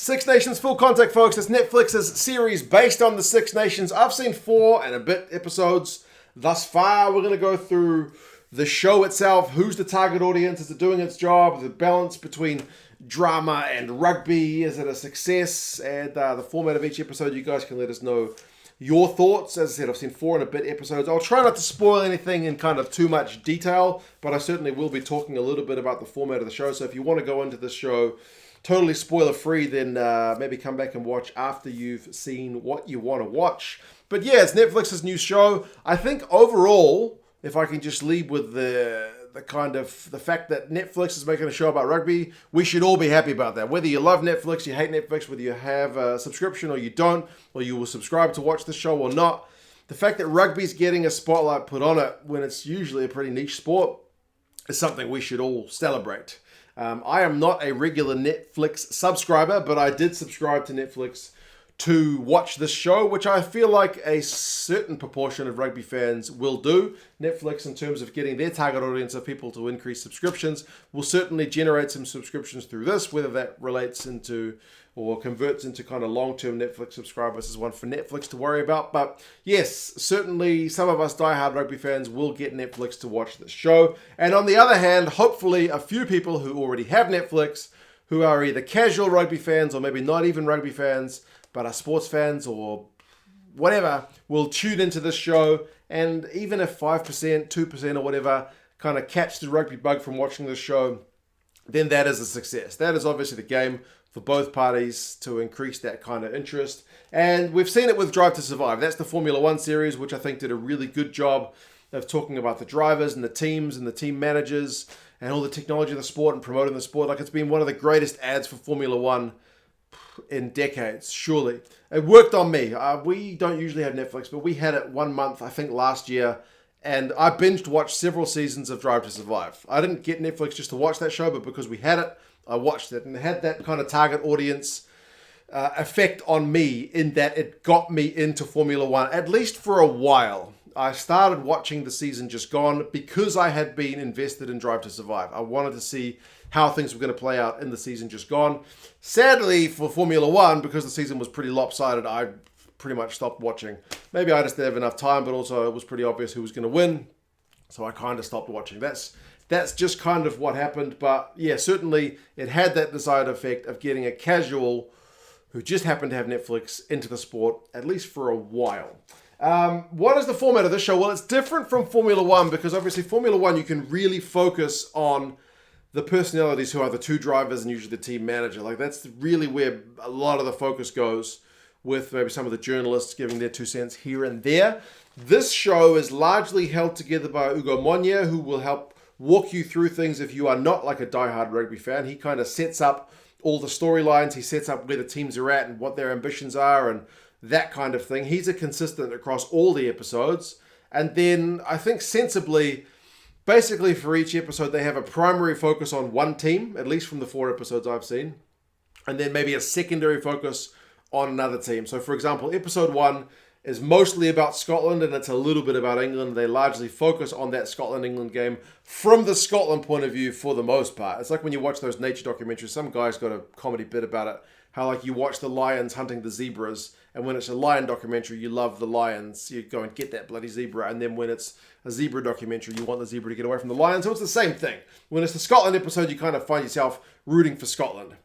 Six Nations Full Contact, folks. It's Netflix's series based on the Six Nations. I've seen 4 and a bit episodes thus far. We're going to go through the show itself. Who's the target audience? Is it doing its job? The balance between drama and rugby. Is it a success? And the format of each episode, you guys can let us know your thoughts. As I said, I've seen 4 and a bit episodes. I'll try not to spoil anything in kind of too much detail, but I certainly will be talking a little bit about the format of the show. So if you want to go into this show totally spoiler free, then maybe come back and watch after you've seen what you want to watch. But yeah, it's Netflix's new show. I think overall, if I can just lead with the fact that Netflix is making a show about rugby, we should all be happy about that. Whether you love Netflix, you hate Netflix, whether you have a subscription or you don't, or you will subscribe to watch the show or not, the fact that rugby's getting a spotlight put on it when it's usually a pretty niche sport is something we should all celebrate. I am not a regular Netflix subscriber, but I did subscribe to Netflix to watch this show, which I feel like a certain proportion of rugby fans will do. Netflix, in terms of getting their target audience of people to increase subscriptions, will certainly generate some subscriptions through this. Whether that relates into or converts into kind of long-term Netflix subscribers is one for Netflix to worry about. But yes, certainly some of us diehard rugby fans will get Netflix to watch this show. And on the other hand, hopefully a few people who already have Netflix, who are either casual rugby fans or maybe not even rugby fans, but are sports fans or whatever, will tune into this show. And even if 5%, 2% or whatever kind of catch the rugby bug from watching this show, then that is a success. That is obviously the game for both parties to increase that kind of interest. And we've seen it with Drive to Survive. That's the Formula One series, which I think did a really good job of talking about the drivers and the teams and the team managers and all the technology of the sport and promoting the sport. Like, it's been one of the greatest ads for Formula One in decades, surely. It worked on me. We don't usually have Netflix, but we had it 1 month, I think last year, and I binged watched several seasons of Drive to Survive. I didn't get Netflix just to watch that show, but because we had it, I watched it, and it had that kind of target audience effect on me in that it got me into Formula One, at least for a while. I started watching the season just gone because I had been invested in Drive to Survive. I wanted to see how things were going to play out in the season just gone. Sadly for Formula One, because the season was pretty lopsided, I pretty much stopped watching. Maybe I just didn't have enough time, but also it was pretty obvious who was going to win, so I kind of stopped watching. That's just kind of what happened. But yeah, certainly it had that desired effect of getting a casual who just happened to have Netflix into the sport, at least for a while. What is the format of this show? Well, it's different from Formula One because obviously Formula One, you can really focus on the personalities who are the two drivers and usually the team manager. Like, that's really where a lot of the focus goes, with maybe some of the journalists giving their 2 cents here and there. This show is largely held together by Ugo Monye, who will help walk you through things if you are not like a diehard rugby fan. He kind of sets up all the storylines. He sets up where the teams are at and what their ambitions are and that kind of thing. He's a consistent across all the episodes. And then I think sensibly, basically for each episode, they have a primary focus on one team, at least from the 4 episodes I've seen. And then maybe a secondary focus on another team. So for example, episode 1 is mostly about Scotland and it's a little bit about England. They largely focus on that Scotland-England game from the Scotland point of view for the most part. It's like when you watch those nature documentaries, some guy's got a comedy bit about it, how like you watch the lions hunting the zebras, and when it's a lion documentary, you love the lions. You go and get that bloody zebra, and then when it's a zebra documentary, you want the zebra to get away from the lion. So it's the same thing. When it's the Scotland episode, you kind of find yourself rooting for Scotland.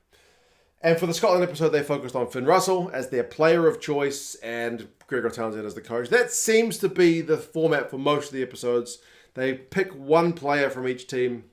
And for the Scotland episode, they focused on Finn Russell as their player of choice and Gregor Townsend as the coach. That seems to be the format for most of the episodes. They pick one player from each team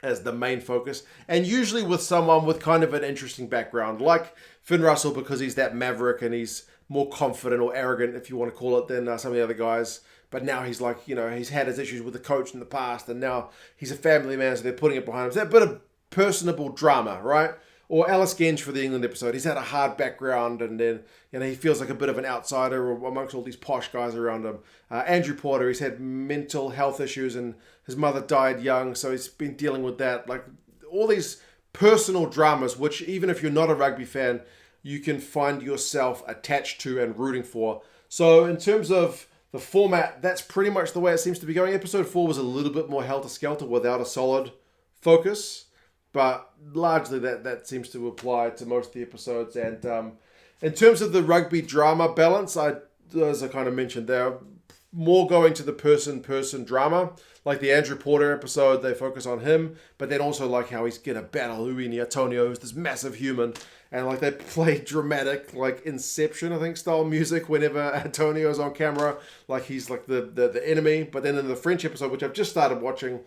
as the main focus, and usually with someone with kind of an interesting background, like Finn Russell, because he's that maverick and he's more confident or arrogant, if you want to call it, than some of the other guys. But now he's like, he's had his issues with the coach in the past, and now he's a family man, so they're putting it behind him. It's that bit of personable drama, right? Or Alice Genge for the England episode. He's had a hard background, and then he feels like a bit of an outsider amongst all these posh guys around him. Andrew Porter, he's had mental health issues, and his mother died young, so he's been dealing with that. Like, all these personal dramas, which even if you're not a rugby fan, you can find yourself attached to and rooting for. So in terms of the format, that's pretty much the way it seems to be going. Episode 4 was a little bit more helter-skelter without a solid focus. but largely that seems to apply to most of the episodes. And in terms of the rugby drama balance, as I kind of mentioned, they're more going to the person drama. Like the Andrew Porter episode, they focus on him, but then also like how he's gonna battle Uini Atonio, who's this massive human, and like they play dramatic, like Inception, I think, style music whenever Antonio's on camera, like he's like the enemy. But then in the French episode, which I've just started watching,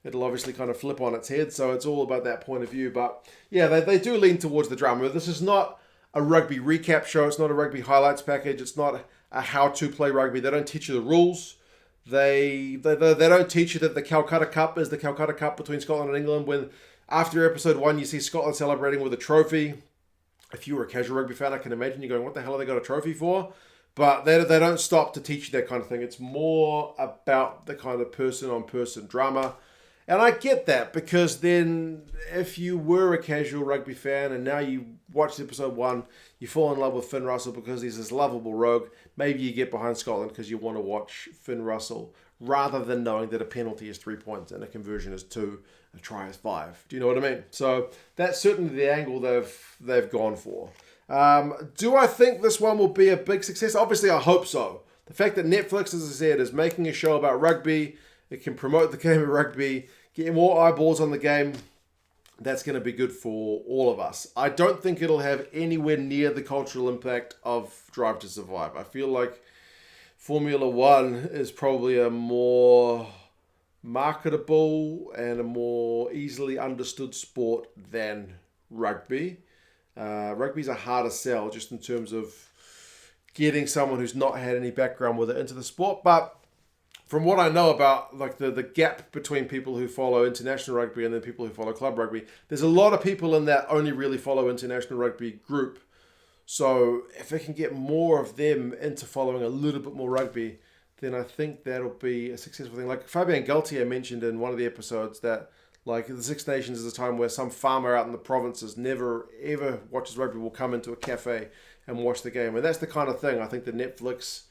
it'll obviously kind of flip on its head, so it's all about that point of view. But yeah, they do lean towards the drama. This is not a rugby recap show. It's not a rugby highlights package. It's not a how to play rugby. They don't teach you the rules. They don't teach you that the Calcutta Cup is the Calcutta Cup between Scotland and England. When after episode 1 you see Scotland celebrating with a trophy, if you were a casual rugby fan, I can imagine you going, what the hell have they got a trophy for? But they don't stop to teach you that kind of thing. It's more about the kind of person-on-person drama. And I get that, because then if you were a casual rugby fan and now you watch episode 1, you fall in love with Finn Russell because he's this lovable rogue, maybe you get behind Scotland because you want to watch Finn Russell rather than knowing that a penalty is 3 points and a conversion is 2, a try is 5. Do you know what I mean? So that's certainly the angle they've gone for. Do I think this one will be a big success? Obviously, I hope so. The fact that Netflix, as I said, is making a show about rugby, it can promote the game of rugby, get more eyeballs on the game, that's going to be good for all of us. I don't think it'll have anywhere near the cultural impact of Drive to Survive. I feel like Formula One is probably a more marketable and a more easily understood sport than rugby. Rugby's a harder sell just in terms of getting someone who's not had any background with it into the sport. But from what I know about like the gap between people who follow international rugby and then people who follow club rugby, there's a lot of people in that only really follow international rugby group. So if it can get more of them into following a little bit more rugby, then I think that'll be a successful thing. Like Fabien Galtier mentioned in one of the episodes that like the Six Nations is a time where some farmer out in the provinces never ever watches rugby will come into a cafe and watch the game. And that's the kind of thing I think the Netflix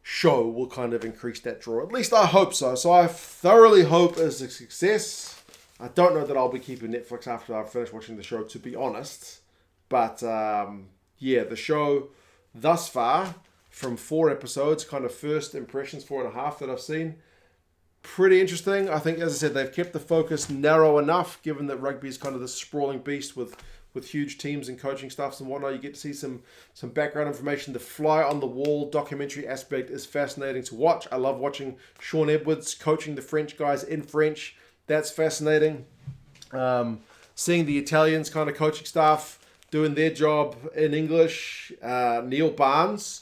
show will kind of increase that draw. At least I hope so. So I thoroughly hope it's a success. I don't know that I'll be keeping Netflix after I've finished watching the show, to be honest. But yeah, the show thus far, from 4 episodes, kind of first impressions, 4.5 that I've seen, pretty interesting. I think, as I said, they've kept the focus narrow enough, given that rugby is kind of this sprawling beast with huge teams and coaching staffs and whatnot. You get to see some background information. The fly on the wall documentary aspect is fascinating to watch. I love watching Sean Edwards coaching the French guys in French. That's fascinating. Seeing the Italians kind of coaching staff doing their job in English. Neil Barnes,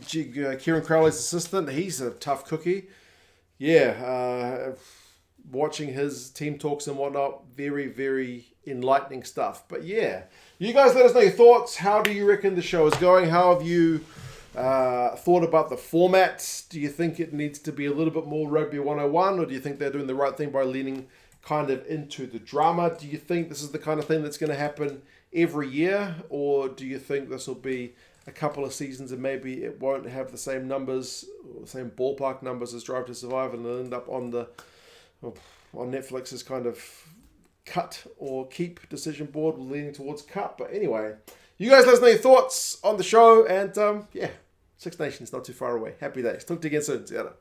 Kieran Crowley's assistant, he's a tough cookie. Yeah, watching his team talks and whatnot, very, very enlightening stuff. But yeah, you guys let us know your thoughts. How do you reckon the show is going? How have you thought about the format? Do you think it needs to be a little bit more Rugby 101, or do you think they're doing the right thing by leaning kind of into the drama? Do you think this is the kind of thing that's going to happen every year, or do you think this will be a couple of seasons and maybe it won't have the same numbers, or the same ballpark numbers as Drive to Survive, and it'll end up on Netflix's kind of cut or keep decision board, leaning towards cut? But anyway, you guys let us know your thoughts on the show, and yeah, Six Nations not too far away. Happy days. Talk to you again soon. See you later.